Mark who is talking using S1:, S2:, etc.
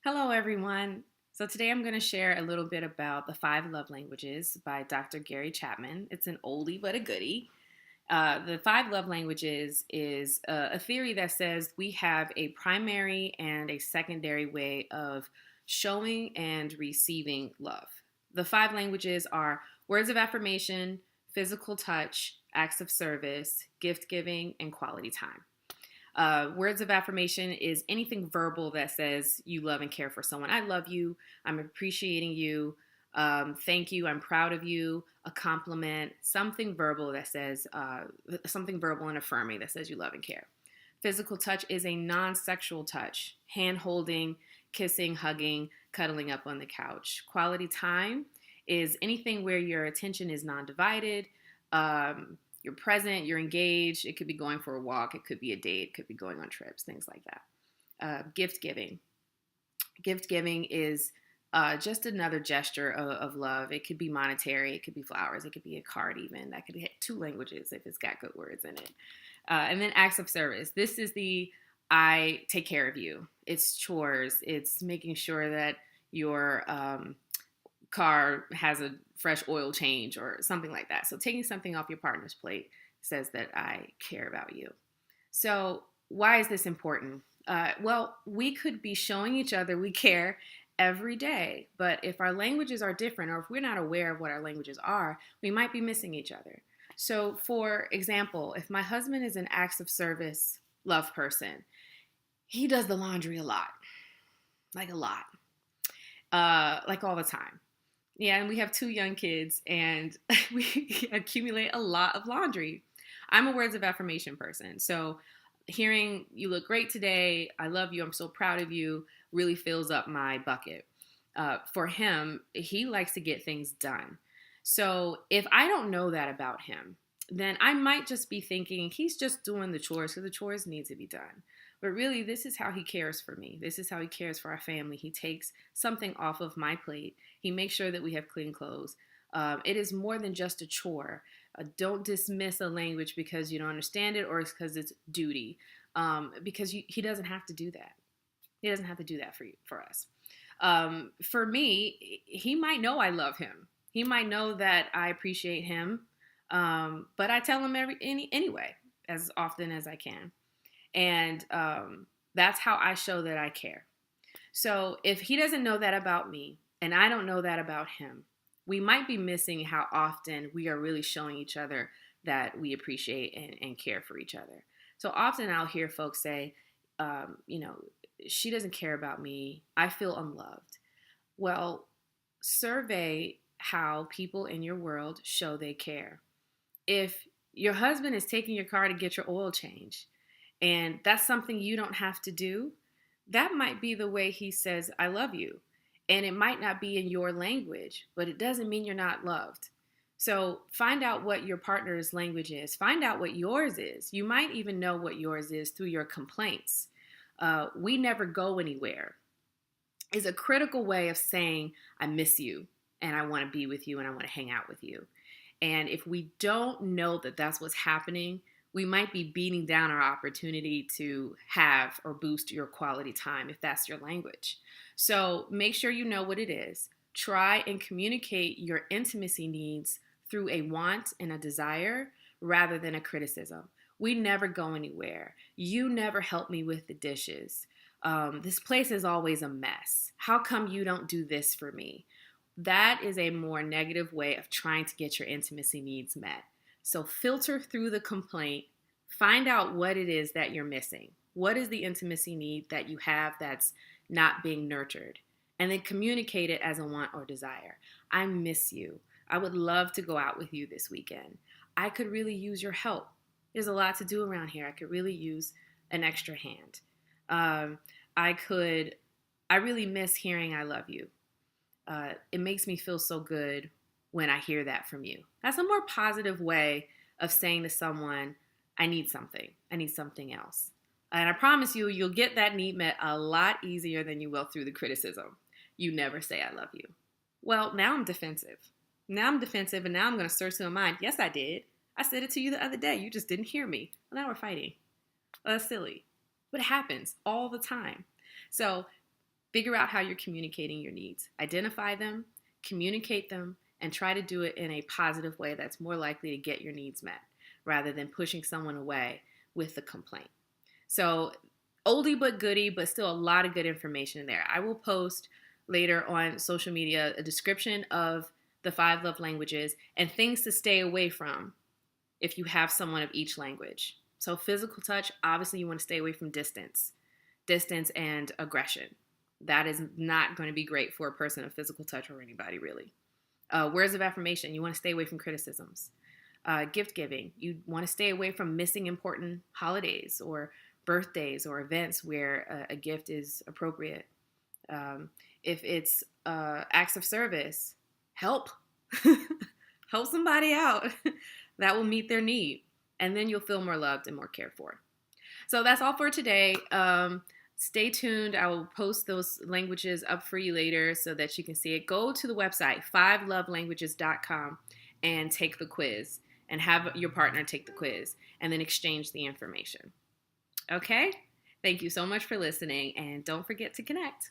S1: Hello, everyone. So, today I'm going to share a little bit about the five love languages by Dr. Gary Chapman. It's an oldie but a goodie. The five love languages is a theory that says we have a primary and a secondary way of showing and receiving love. The five languages are words of affirmation, physical touch, acts of service, gift giving, and quality time. Words of affirmation is anything verbal that says you love and care for someone. I love you. I'm appreciating you. Thank you. I'm proud of you. A compliment. Something verbal that says, something verbal and affirming that says you love and care. Physical touch is a non sexual touch, hand holding, kissing, hugging, cuddling up on the couch. Quality time is anything where your attention is non divided. You're present, you're engaged. It could be going for a walk, it could be a date, it could be going on trips, things like that. Gift giving. Gift giving is just another gesture of love. It could be monetary, it could be flowers, it could be a card, even. That could be two languages if it's got good words in it. And then acts of service. This is the I take care of you. It's chores, it's making sure that your car has a fresh oil change or something like that. So taking something off your partner's plate says that I care about you. So why is this important? Well, we could be showing each other we care every day, but if our languages are different or if we're not aware of what our languages are, we might be missing each other. So for example, if my husband is an acts of service love person, he does the laundry a lot, like a lot, like all the time. Yeah, and we have two young kids, and we accumulate a lot of laundry. I'm a words of affirmation person, so hearing you look great today, I love you, I'm so proud of you, really fills up my bucket. For him, he likes to get things done. So if I don't know that about him, then I might just be thinking he's just doing the chores because the chores need to be done. But really, this is how he cares for me. This is how he cares for our family. He takes something off of my plate. He makes sure that we have clean clothes. It is more than just a chore. Don't dismiss a language because you don't understand it or it's because it's duty. Because he doesn't have to do that. He doesn't have to do that for us. For me, he might know I love him. He might know that I appreciate him. But I tell him anyway, as often as I can. And that's how I show that I care. So if he doesn't know that about me and I don't know that about him, we might be missing how often we are really showing each other that we appreciate and care for each other. So often I'll hear folks say, you know, she doesn't care about me. I feel unloved. Well, survey how people in your world show they care. If your husband is taking your car to get your oil changed, and that's something you don't have to do, that might be the way he says, I love you. And it might not be in your language, but it doesn't mean you're not loved. So find out what your partner's language is. Find out what yours is. You might even know what yours is through your complaints. We never go anywhere is a critical way of saying, I miss you and I want to be with you and I want to hang out with you. And if we don't know that that's what's happening, we might be beating down our opportunity to have or boost your quality time if that's your language. So make sure you know what it is. Try and communicate your intimacy needs through a want and a desire rather than a criticism. We never go anywhere. You never help me with the dishes. This place is always a mess. How come you don't do this for me? That is a more negative way of trying to get your intimacy needs met. So filter through the complaint, find out what it is that you're missing. What is the intimacy need that you have that's not being nurtured? And then communicate it as a want or desire. I miss you. I would love to go out with you this weekend. I could really use your help. There's a lot to do around here. I could really use an extra hand. I really miss hearing I love you. It makes me feel so good when I hear that from you. That's a more positive way of saying to someone, I need something. I need something else. And I promise you, you'll get that need met a lot easier than you will through the criticism. You never say I love you. Well, now I'm defensive. Now I'm defensive and now I'm going to search through my mind. Yes, I did. I said it to you the other day. You just didn't hear me. Well, now we're fighting. Well, that's silly. But it happens all the time. So Figure out how you're communicating your needs. Identify them, communicate them, and try to do it in a positive way that's more likely to get your needs met rather than pushing someone away with a complaint. So, oldie but goodie, but still a lot of good information in there. I will post later on social media a description of the 5 love languages and things to stay away from if you have someone of each language. So, physical touch, obviously, you want to stay away from distance and aggression. That is not going to be great for a person of physical touch or anybody, really. Words of affirmation, you want to stay away from criticisms. Gift giving, you want to stay away from missing important holidays or birthdays or events where a gift is appropriate. If it's acts of service, help. Help somebody out. That will meet their need. And then you'll feel more loved and more cared for. So that's all for today. Stay tuned. I will post those languages up for you later so that you can see it. Go to the website, 5lovelanguages.com, and take the quiz. And have your partner take the quiz. And then exchange the information. Okay? Thank you so much for listening. And don't forget to connect.